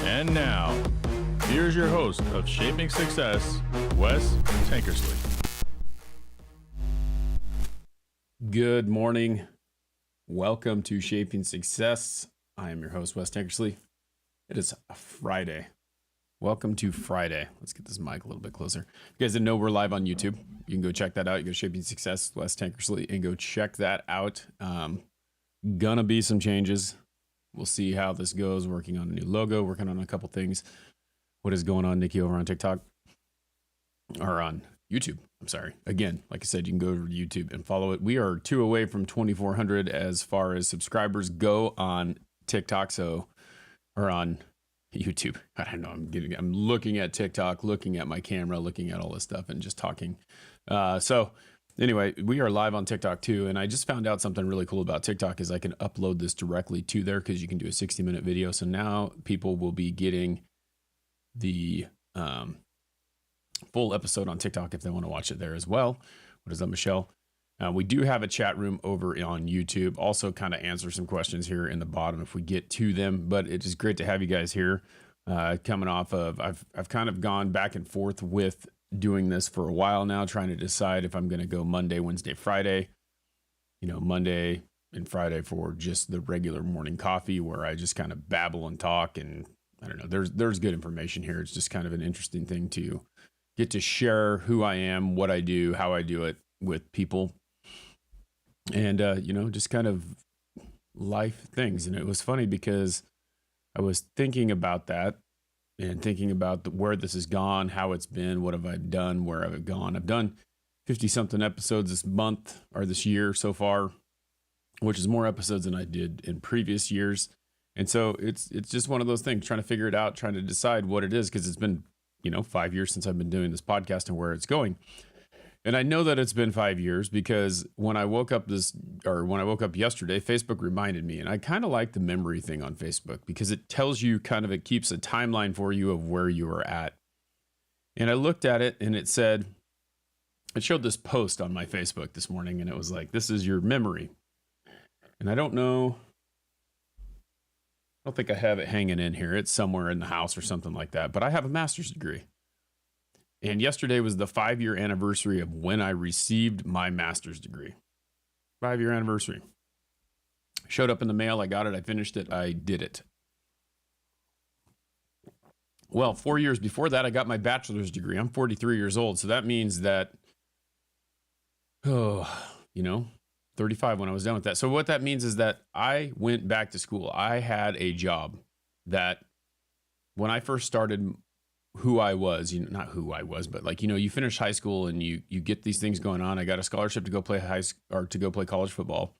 And now, here's your host of Shaping Success, Wes Tankersley. Good morning. Welcome to Shaping Success. I am your host, Wes Tankersley. It is a Friday. Welcome to Friday. Let's get this mic a little bit closer. If you guys didn't know, we're live on YouTube. You can go check that out. You go Shaping Success, Wes Tankersley, and go check that out. Gonna be some changes. We'll see how this goes. Working on a new logo, working on a couple things. What is going on, Nikki, over on TikTok? Or on YouTube. I'm sorry. Again, like I said, you can go over to YouTube and follow it. We are 2 away from 2,400 as far as subscribers go on TikTok. Or on YouTube. I don't know. I'm looking at TikTok, looking at my camera, looking at all this stuff and just talking. So anyway, we are live on TikTok too. And I just found out something really cool about TikTok is I can upload this directly to there because you can do a 60-minute video. So now people will be getting the full episode on TikTok if they want to watch it there as well. What is up, Michelle? We do have a chat room over on YouTube. Also kind of answer some questions here in the bottom if we get to them, but it is great to have you guys here. Coming off of, I've kind of gone back and forth with doing this for a while now, trying to decide if I'm going to go Monday, Wednesday, Friday, Monday and Friday for just the regular morning coffee where I just kind of babble and talk. And I don't know, there's good information here. It's just kind of an interesting thing to get to share who I am, what I do, how I do it with people. And, just kind of life things. And it was funny because I was thinking about that and thinking about where this has gone, how it's been, what have I done, where have I gone. I've done 50 something episodes this month or this year so far, which is more episodes than I did in previous years. And so it's just one of those things, trying to figure it out, trying to decide what it is, because it's been, 5 years since I've been doing this podcast and where it's going. And I know that it's been 5 years because when I woke up yesterday, Facebook reminded me, and I kind of like the memory thing on Facebook because it tells you it keeps a timeline for you of where you are at. And I looked at it and it showed this post on my Facebook this morning and it was like, this is your memory. And I don't think I have it hanging in here. It's somewhere in the house or something like that, but I have a master's degree. And yesterday was the 5-year anniversary of when I received my master's degree. 5-year anniversary. Showed up in the mail. I got it. I finished it. I did it. Well, 4 years before that, I got my bachelor's degree. I'm 43 years old. So that means that, 35 when I was done with that. So what that means is that I went back to school. I had a job that when I first started who I was, not who I was, but you finish high school and you get these things going on. I got a scholarship to go play college football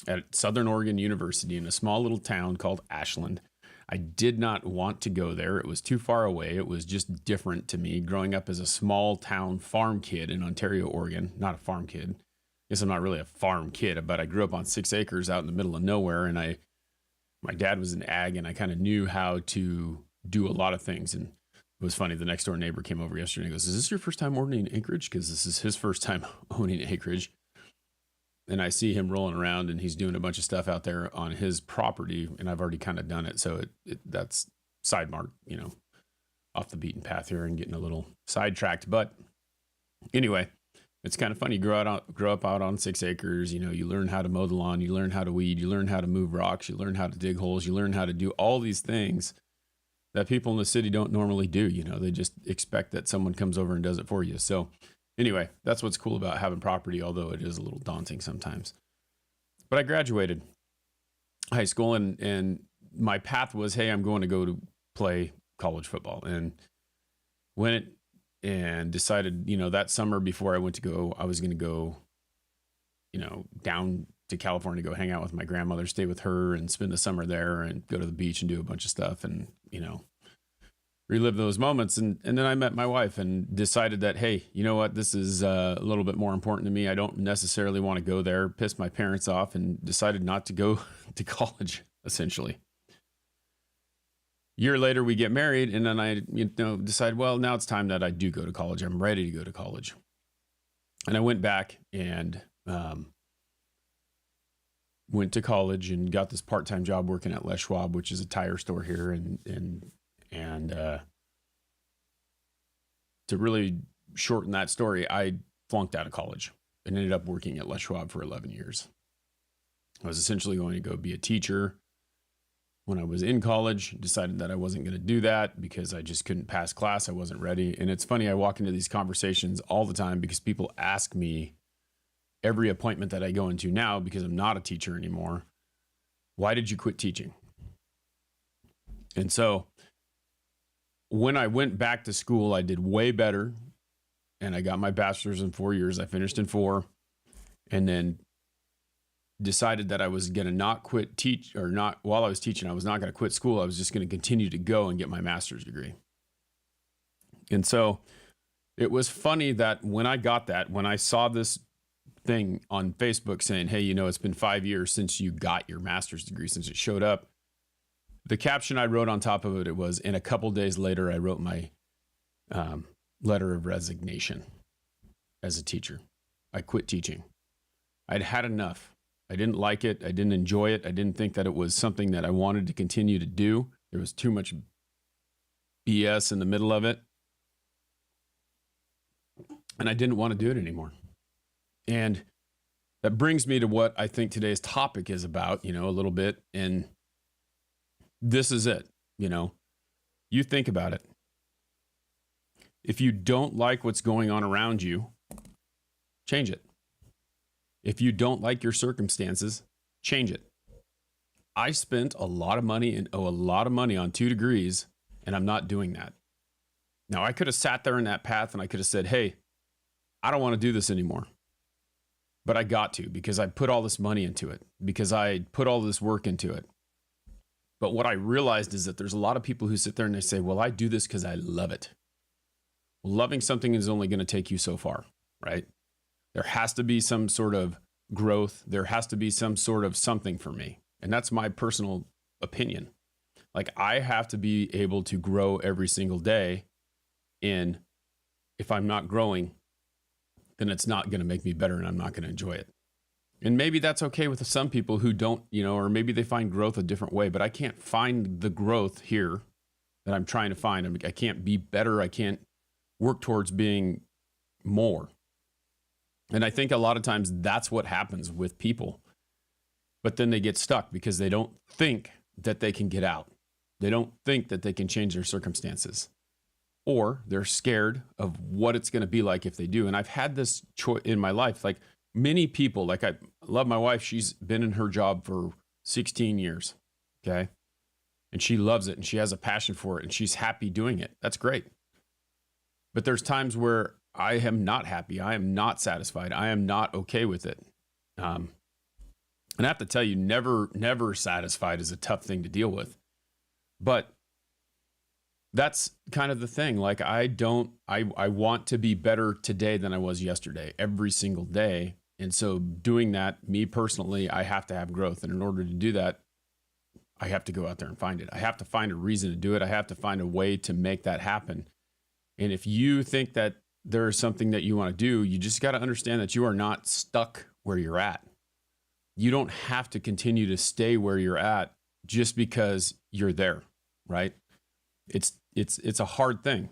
at Southern Oregon University in a small little town called Ashland. I did not want to go there. It was too far away. It was just different to me growing up as a small town farm kid in Ontario, Oregon. Not a farm kid. I guess I'm not really a farm kid, but I grew up on 6 acres out in the middle of nowhere. And my dad was an ag and I kind of knew how to do a lot of things. And it was funny. The next door neighbor came over yesterday and goes, "Is this your first time owning acreage?" Because this is his first time owning acreage. And I see him rolling around and he's doing a bunch of stuff out there on his property. And I've already kind of done it. So that's sidemark, off the beaten path here and getting a little sidetracked. But anyway, it's kind of funny. You grow up out on 6 acres. You learn how to mow the lawn. You learn how to weed. You learn how to move rocks. You learn how to dig holes. You learn how to do all these things that people in the city don't normally do. They just expect that someone comes over and does it for you. So anyway, that's what's cool about having property, although it is a little daunting sometimes. But I graduated high school and my path was, hey, I'm going to go to play college football. And went and decided, that summer before I was going to go, down to California, go hang out with my grandmother, stay with her and spend the summer there and go to the beach and do a bunch of stuff and, relive those moments. And then I met my wife and decided that, hey, you know what, this is a little bit more important to me. I don't necessarily want to go there, pissed my parents off and decided not to go to college, essentially. Year later, we get married and then I, decide, well, now it's time that I do go to college. I'm ready to go to college. And I went back and went to college and got this part-time job working at Les Schwab, which is a tire store here. And to really shorten that story, I flunked out of college and ended up working at Les Schwab for 11 years. I was essentially going to go be a teacher. When I was in college, decided that I wasn't going to do that because I just couldn't pass class. I wasn't ready. And it's funny, I walk into these conversations all the time because people ask me every appointment that I go into now, because I'm not a teacher anymore, why did you quit teaching? And so when I went back to school, I did way better. And I got my bachelor's in 4 years. I finished in 4. And then decided that I was going to not quit teach, or not while I was teaching, I was not going to quit school. I was just going to continue to go and get my master's degree. And so it was funny that when I saw this thing on Facebook saying, hey, it's been 5 years since you got your master's degree, since it showed up, the caption I wrote on top of it was, and a couple days later, I wrote my letter of resignation as a teacher. I quit teaching. I'd had enough. I didn't like it. I didn't enjoy it. I didn't think that it was something that I wanted to continue to do. There was too much BS in the middle of it. And I didn't want to do it anymore. And that brings me to what I think today's topic is about, a little bit. And this is it. You think about it. If you don't like what's going on around you, change it. If you don't like your circumstances, change it. I spent a lot of money and owe a lot of money on 2 degrees, and I'm not doing that. Now, I could have sat there in that path and I could have said, hey, I don't want to do this anymore. But I got to, because I put all this money into it, because I put all this work into it. But what I realized is that there's a lot of people who sit there and they say, well, I do this because I love it. Well, loving something is only going to take you so far, right? There has to be some sort of growth. There has to be some sort of something for me. And that's my personal opinion. Like, I have to be able to grow every single day. And if I'm not growing, then it's not going to make me better and I'm not going to enjoy it. And maybe that's okay with some people who don't, or maybe they find growth a different way, but I can't find the growth here that I'm trying to find. I can't be better. I can't work towards being more. And I think a lot of times that's what happens with people. But then they get stuck because they don't think that they can get out. They don't think that they can change their circumstances. Or they're scared of what it's going to be like if they do. And I've had this choice in my life. Like, many people, like, I love my wife. She's been in her job for 16 years. Okay. And she loves it and she has a passion for it and she's happy doing it. That's great. But there's times where I am not happy. I am not satisfied. I am not okay with it. And I have to tell you, never satisfied is a tough thing to deal with. But that's kind of the thing. Like, I want to be better today than I was yesterday, every single day. And so doing that, me personally, I have to have growth. And in order to do that, I have to go out there and find it. I have to find a reason to do it. I have to find a way to make that happen. And if you think that there is something that you want to do, you just got to understand that you are not stuck where you're at. You don't have to continue to stay where you're at just because you're there, right? It's a hard thing.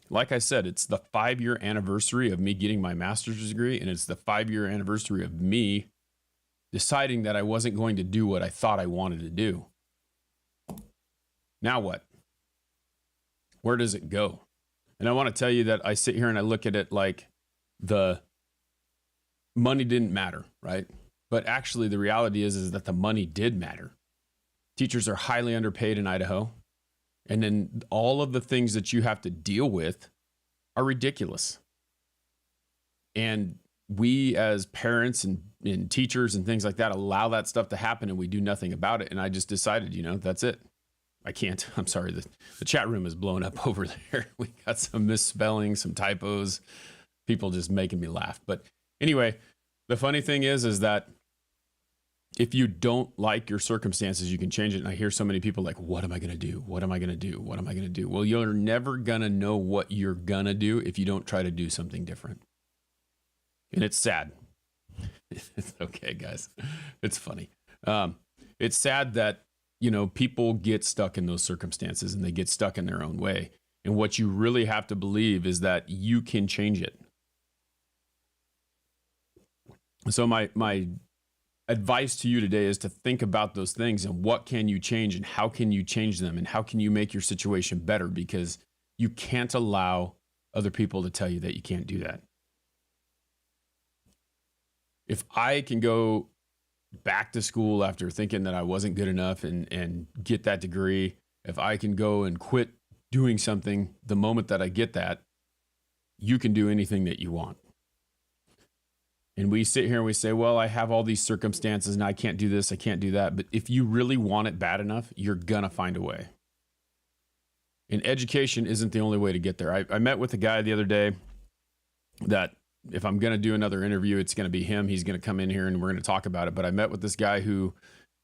Like I said, it's the 5-year anniversary of me getting my master's degree, and it's the 5-year anniversary of me deciding that I wasn't going to do what I thought I wanted to do. Now what? Where does it go? And I want to tell you that I sit here and I look at it like the money didn't matter, right? But actually the reality is that the money did matter. Teachers are highly underpaid in Idaho. And then all of the things that you have to deal with are ridiculous. And we as parents and teachers and things like that allow that stuff to happen and we do nothing about it. And I just decided, that's it. I can't. I'm sorry. The chat room is blown up over there. We got some misspelling, some typos, people just making me laugh. But anyway, the funny thing is that if you don't like your circumstances, you can change it. And I hear so many people like, what am I going to do? What am I going to do? What am I going to do? Well, you're never going to know what you're going to do if you don't try to do something different. And it's sad. It's okay, guys. It's funny. It's sad that, people get stuck in those circumstances and they get stuck in their own way. And what you really have to believe is that you can change it. So my advice to you today is to think about those things and what can you change and how can you change them and how can you make your situation better, because you can't allow other people to tell you that you can't do that. If I can go back to school after thinking that I wasn't good enough and get that degree, if I can go and quit doing something the moment that I get that, you can do anything that you want. And we sit here and we say, well, I have all these circumstances and I can't do this, I can't do that. But if you really want it bad enough, you're going to find a way. And education isn't the only way to get there. I met with a guy the other day that if I'm going to do another interview, it's going to be him. He's going to come in here and we're going to talk about it. But I met with this guy who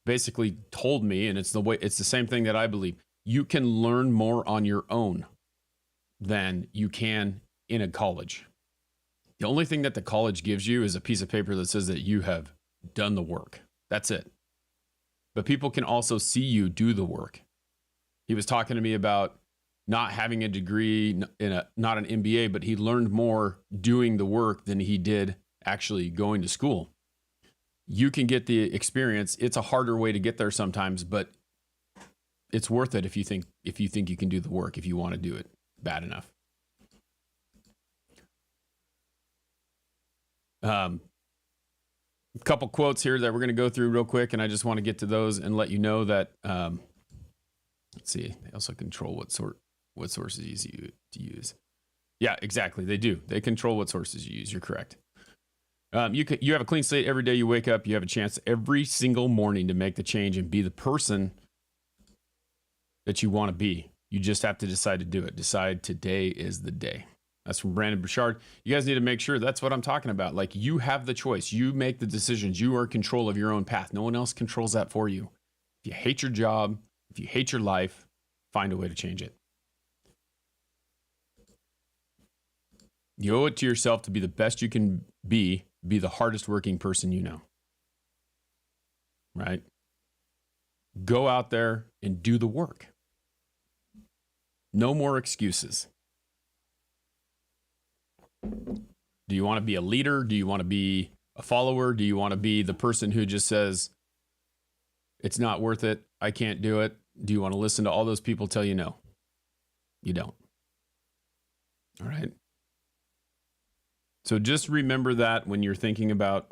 basically told me, and it's the same thing that I believe. You can learn more on your own than you can in a college. The only thing that the college gives you is a piece of paper that says that you have done the work. That's it. But people can also see you do the work. He was talking to me about not having a degree not an MBA, but he learned more doing the work than he did actually going to school. You can get the experience. It's a harder way to get there sometimes, but it's worth it if you think you can do the work, if you want to do it bad enough. A couple quotes here that we're going to go through real quick, and I just want to get to those and let you know that let's see, they also control what sources you use. Yeah, exactly. They do. They control what sources you use. You're correct. You have a clean slate every day you wake up. You have a chance every single morning to make the change and be the person that you want to be. You just have to decide to do it. Decide today is the day. That's from Brandon Burchard. You guys need to make sure that's what I'm talking about. Like, you have the choice. You make the decisions. You are in control of your own path. No one else controls that for you. If you hate your job, if you hate your life, find a way to change it. You owe it to yourself to be the best you can be the hardest working person you know. Right? Go out there and do the work. No more excuses. Do you want to be a leader? Do you want to be a follower? Do you want to be the person who just says, it's not worth it, I can't do it? Do you want to listen to all those people tell you no? You don't. All right. So just remember that when you're thinking about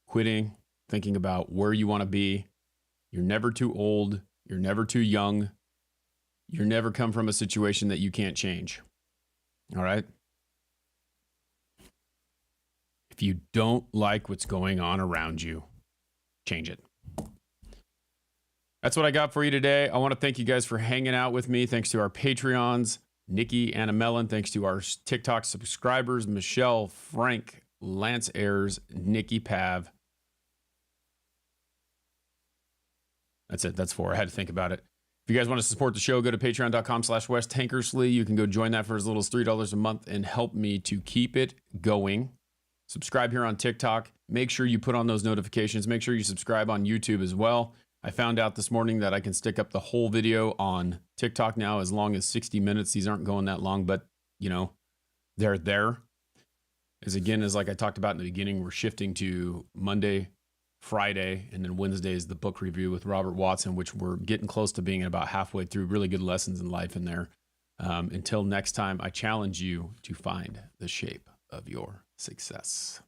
quitting, thinking about where you want to be. You're never too old. You're never too young. You're never come from a situation that you can't change. All right. If you don't like what's going on around you, change it. That's what I got for you today. I want to thank you guys for hanging out with me. Thanks to our Patreons, Nikki, Anna Mellon. Thanks to our TikTok subscribers, Michelle, Frank, Lance Ayers, Nikki Pav. That's it. That's 4. I had to think about it. If you guys want to support the show, go to patreon.com/Wes Tankersley. You can go join that for as little as $3 a month and help me to keep it going. Subscribe here on TikTok. Make sure you put on those notifications. Make sure you subscribe on YouTube as well. I found out this morning that I can stick up the whole video on TikTok now as long as 60 minutes. These aren't going that long, but they're there. As like I talked about in the beginning, we're shifting to Monday, Friday, and then Wednesday is the book review with Robert Watson, which we're getting close to being about halfway through. Really good lessons in life in there. Until next time, I challenge you to find the shape of your success.